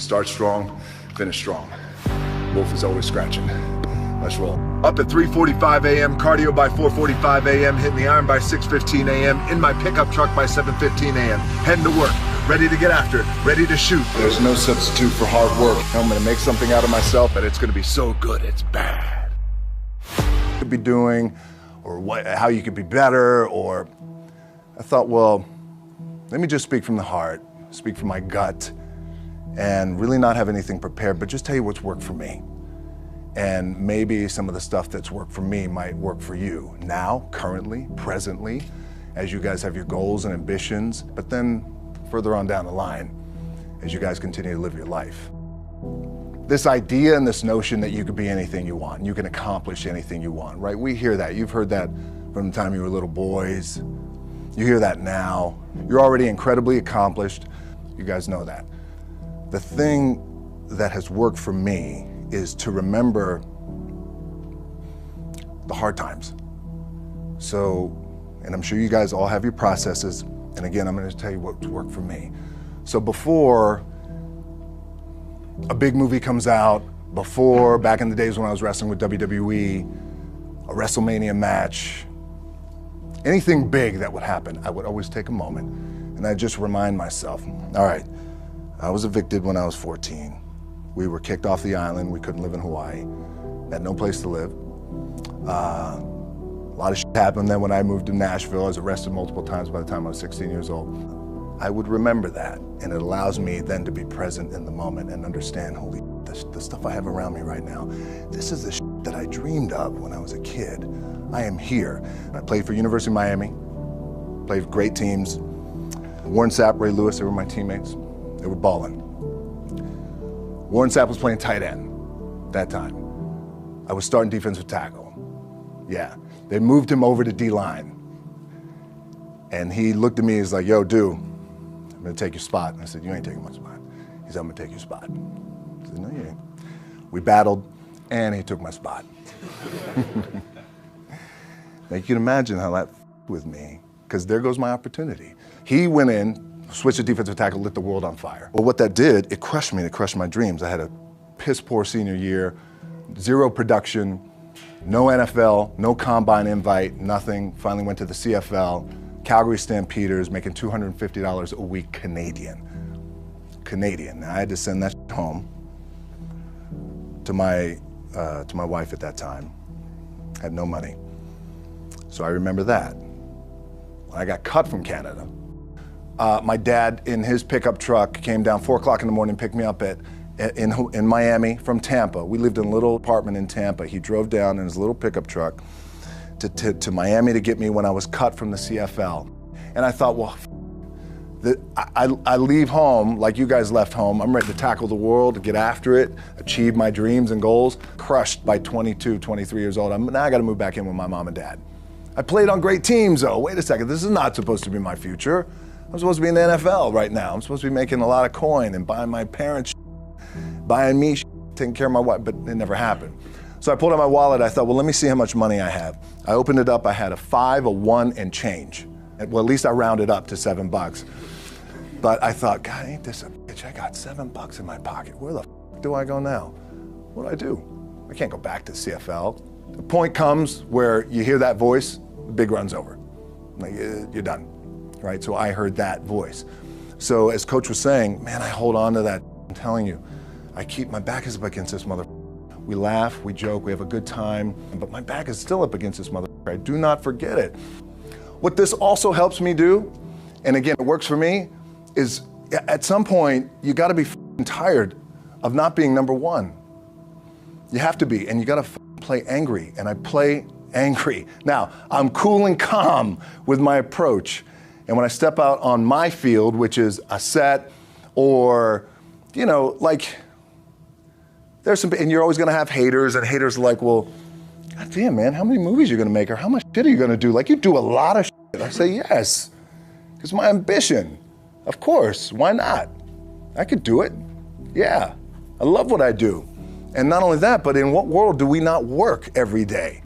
Start strong, finish strong. Wolf is always scratching. Let's roll. Up at 3:45 a.m., cardio by 4:45 a.m., hitting the iron by 6:15 a.m., in my pickup truck by 7:15 a.m., heading to work, ready to get after it, ready to shoot. There's no substitute for hard work. I'm gonna make something out of myself, and it's gonna be so good, it's bad. You could be doing, or how you could be better, or I thought, well, let me just speak from the heart, speak from my gut, and really not have anything prepared, but just tell you what's worked for me. And maybe some of the stuff that's worked for me might work for you now, currently, presently, as you guys have your goals and ambitions, but then further on down the line, as you guys continue to live your life. This idea and this notion that you could be anything you want, you can accomplish anything you want, right? We hear that. You've heard that from the time you were little boys. You hear that now. You're already incredibly accomplished. You guys know that. The thing that has worked for me is to remember the hard times. So, and I'm sure you guys all have your processes, and again, I'm gonna tell you what's worked for me. So before a big movie comes out, before, back in the days when I was wrestling with WWE, a WrestleMania match, anything big that would happen, I would always take a moment and I'd just remind myself, all right, I was evicted when I was 14. We were kicked off the island. We couldn't live in Hawaii. Had no place to live. A lot of shit happened then when I moved to Nashville. I was arrested multiple times by the time I was 16 years old. I would remember that, and it allows me then to be present in the moment and understand, holy, the stuff I have around me right now, this is the shit that I dreamed of when I was a kid. I am here. I played for University of Miami, played for great teams. Warren Sapp, Ray Lewis, they were my teammates. They were balling. Warren Sapp was playing tight end that time. I was starting defensive tackle. Yeah, they moved him over to D-line. And he looked at me, he's like, yo, dude, I'm gonna take your spot. And I said, you ain't taking my spot. He said, I'm gonna take your spot. I said, no, you ain't. We battled, and he took my spot. Now you can imagine how that with me, because there goes my opportunity. He went in, switched to defensive tackle, lit the world on fire. Well, what that did, it crushed me, it crushed my dreams. I had a piss poor senior year, zero production, no NFL, no combine invite, nothing. Finally went to the CFL, Calgary Stampeders, making $250 a week Canadian. Now I had to send that home to my wife at that time. Had no money. So I remember that. When I got cut from Canada, my dad, in his pickup truck, came down 4 o'clock in the morning, picked me up in Miami from Tampa. We lived in a little apartment in Tampa. He drove down in his little pickup truck to Miami to get me when I was cut from the CFL. And I thought, well, I leave home like you guys left home. I'm ready to tackle the world, to get after it, achieve my dreams and goals. Crushed by 22, 23 years old. Now I got to move back in with my mom and dad. I played on great teams, though. Wait a second, this is not supposed to be my future. I'm supposed to be in the NFL right now. I'm supposed to be making a lot of coin and buying my parents buying me taking care of my wife, but it never happened. So I pulled out my wallet. I thought, well, let me see how much money I have. I opened it up. I had a 5, a 1, and change. Well, at least I rounded up to $7. But I thought, God, ain't this a bitch? I got $7 in my pocket. Where the f do I go now? What do I do? I can't go back to CFL. The point comes where you hear that voice, the big run's over. Like, you're done, right? So I heard that voice. So as Coach was saying, man, I hold on to that. I'm telling you, my back is up against this mother. We laugh, we joke, we have a good time, but my back is still up against this mother. I do not forget it. What this also helps me do, and again, it works for me, is at some point, you gotta be tired of not being number one. You have to be, and you gotta play angry, and I play angry. Now, I'm cool and calm with my approach, and when I step out on my field, which is a set, or, you know, like, there's some, and you're always gonna have haters, and haters are like, well, God damn, man, how many movies are you gonna make, or how much shit are you gonna do? Like, you do a lot of shit. I say, yes, it's my ambition. Of course, why not? I could do it. Yeah, I love what I do. And not only that, but in what world do we not work every day?